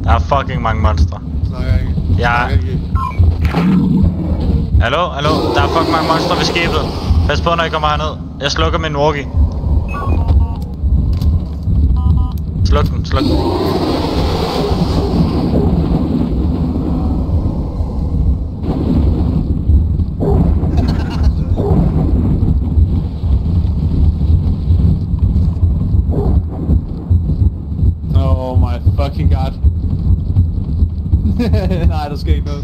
Der er fucking mange monstre. Snakker ikke. Ja. Snakker ikke. Hallo, hallo, der er fucking mange monstre ved skibet. Pas på, når I kommer herned. Jeg slukker min walkie. Sluk den, sluk den. Oh my fucking god. Nej, der sker ikke noget.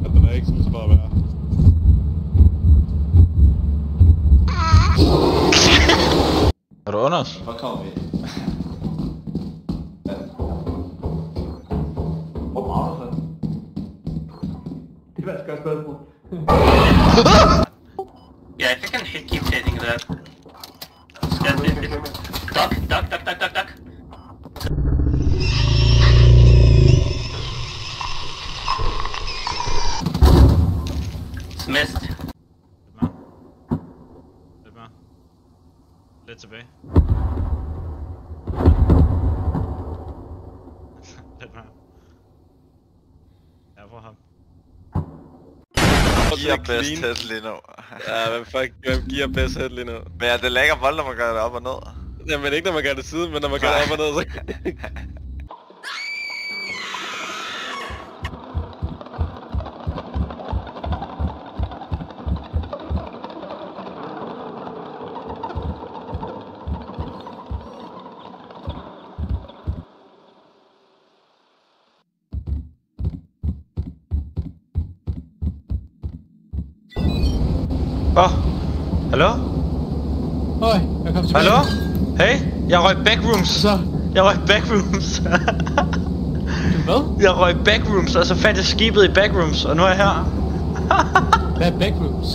Ja, den er ikke sådan, så bare at være. Er du under os? Hvor kommer vi? Hvor meget er det? Det var et godt spørgsmål. Yeah, if I can keep hitting that. Scan it. Duck. Missed. Lidt mere. Lidt tilbage. Lidt mere. Jeg får ham. Giver bedst head lige nu. Ja, hvem giver bedst head lige nu? Men ja, det lægger vold, når man gør det op og ned. Jamen ikke når man gør det siden, men når man gør det op og ned, så... Hallo? Øj, jeg kom tilbage. Hallo? Hey, jeg røg backrooms. Så, Jeg røg backrooms. hvad? Jeg røg backrooms, og så fandt jeg skibet i backrooms, og nu er jeg her. Hvad er backrooms?